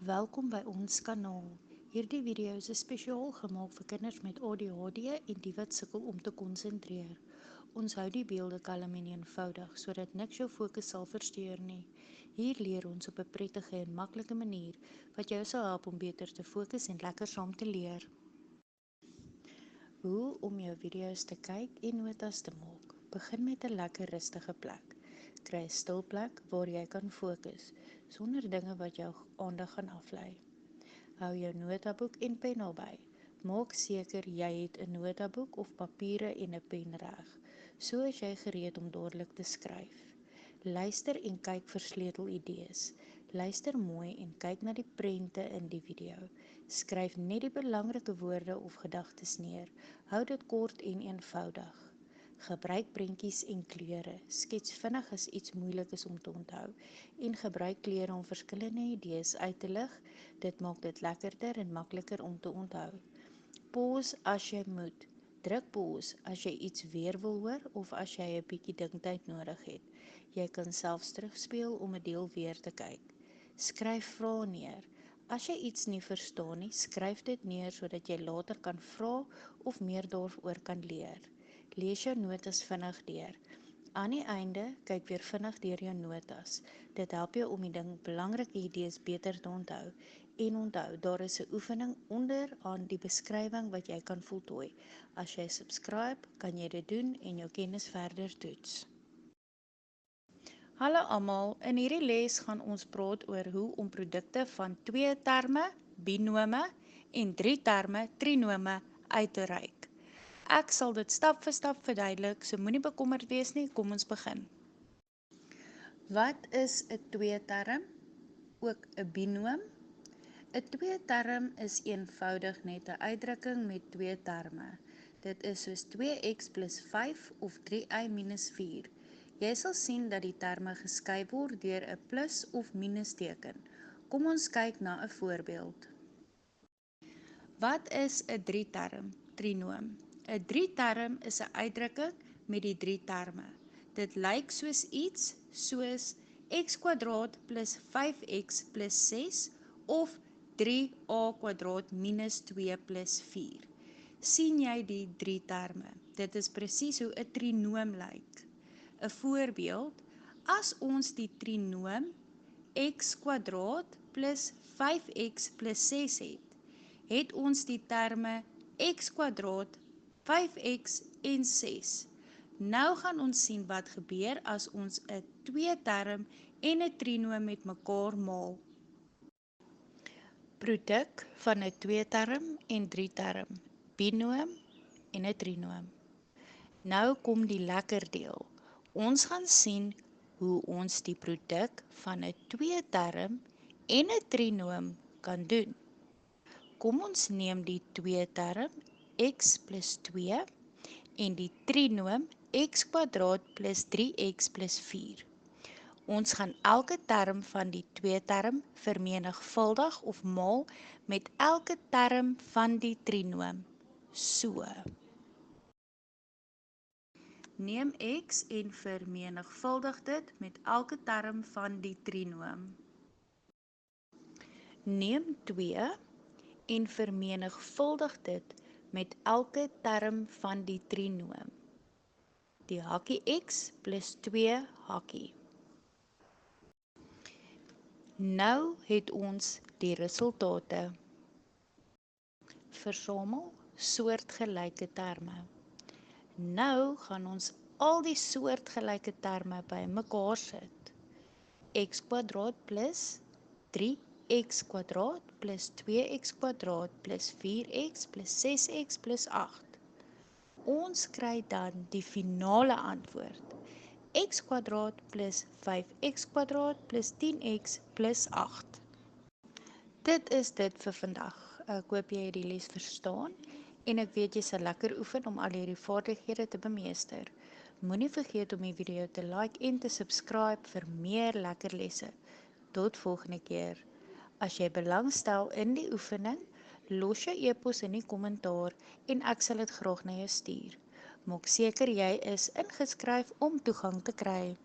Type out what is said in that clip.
Welkom by ons kanaal. Hierdie video is spesiaal gemaak vir kinders met ADHD en die wat sukkel om te konsentreer. Ons hou die beelde kalm en eenvoudig sodat niks jou fokus sal versteur nie. Hier leer ons op 'n prettige en maklike manier wat jou sal help om beter te fokus en lekker saam te leer. Hoe om jou video's te kyk en notas te maak. Begin met 'n lekker rustige plek. Kry 'n stil plek waar jy kan fokus sonder dinge wat jou aandag gaan aflei. Hou jou notaboek en pen naby. Maak seker jy het 'n notaboek of papiere en 'n pen reg, so is jy gereed om dadelik te skryf. Luister en kyk vir sleutelidees. Luister mooi en kyk na die prente in die video. Skryf net die belangrike woorde of gedagtes neer. Hou dit kort en eenvoudig. Gebruik prentjies en kleure. Skets vinnig as iets moeilik is om te onthou en gebruik kleure om verskillende idees uit te lig. Dit maak dit lekkerder en makliker om te onthou. Pause as jy moet. Druk pause as jy iets weer wil hoor of as jy 'n bietjie dinktyd nodig het. Jy kan selfs terugspeel om 'n deel weer te kyk. Skryf vrae neer. As jy iets nie verstaan nie, skryf dit neer sodat jy later kan vra of meer daaroor kan leer. Lees jou notas vinnig deur. Aan die einde, kyk weer vinnig deur jou notas. Dit help jou om die belangrike idees beter te onthou. En onthou, daar is 'n oefening onder aan die beskrywing wat jy kan voltooi. As jy subscribe, kan jy dit doen en jou kennis verder toets. Hallo almal, in hierdie les gaan ons praat oor hoe om produkte van 2 terme, binome en 3 terme, trinome uit te reik. Ek sal dit stap vir stap verduidelik, so moenie bekommerd wees nie, kom ons begin. Wat is 'n 2-term? Ook 'n binoom? 'n 2-term is eenvoudig net 'n uitdrukking met 2 terme. Dit is soos 2x plus 5 of 3y minus 4. Jy sal sien dat die terme geskei word deur 'n plus of minus teken. Kom ons kyk na 'n voorbeeld. Wat is 'n 3-term? Trinoom. 'n 3-term is 'n uitdrukking met die 3 terme. Dit lyk soos iets soos x² plus 5x plus 6 of 3a² minus 2 plus 4. Sien jy die 3 terme? Dit is presies hoe 'n trinoom lyk. 'n Voorbeeld, as ons die trinoom x² plus 5x plus 6 het ons die terme x², 5x en 6. Nou gaan ons sien wat gebeur as ons 'n 2-term en 'n trinoom met mekaar maal. Produk van 'n 2-term en 3-term, binoom en 'n trinoom. Nou kom die lekker deel. Ons gaan sien hoe ons die produk van 'n 2-term en 'n trinoom kan doen. Kom ons neem die 2-term x plus 2 en die trinoom x² plus 3x plus 4. Ons gaan elke term van die 2-term vermenigvuldig of maal met elke term van die trinoom. So. Neem x en vermenigvuldig dit met elke term van die trinoom. Neem 2 en vermenigvuldig dit met elke term van die trinoom. Die hakkie x plus 2 hakkie. Nou het ons die resultate. Versamel soortgelyke terme. Nou gaan ons al die soortgelyke terme bymekaar sit. x² plus 3x² plus 2x² plus 4x plus 6x plus 8. Ons kry dan die finale antwoord. x² plus 5x² plus 10x plus 8. Dit is dit vir vandag. Ek hoop jy het die les verstaan en ek weet jy sal lekker oefen om al hierdie vaardighede te bemeester. Moenie vergeet om die video te like en te subscribe vir meer lekker lesse. Tot volgende keer. As jy belangstel in die oefening, los jou e-pos in die kommentaar en ek sal dit graag na jou stuur. Maak seker jy is ingeskryf om toegang te kry.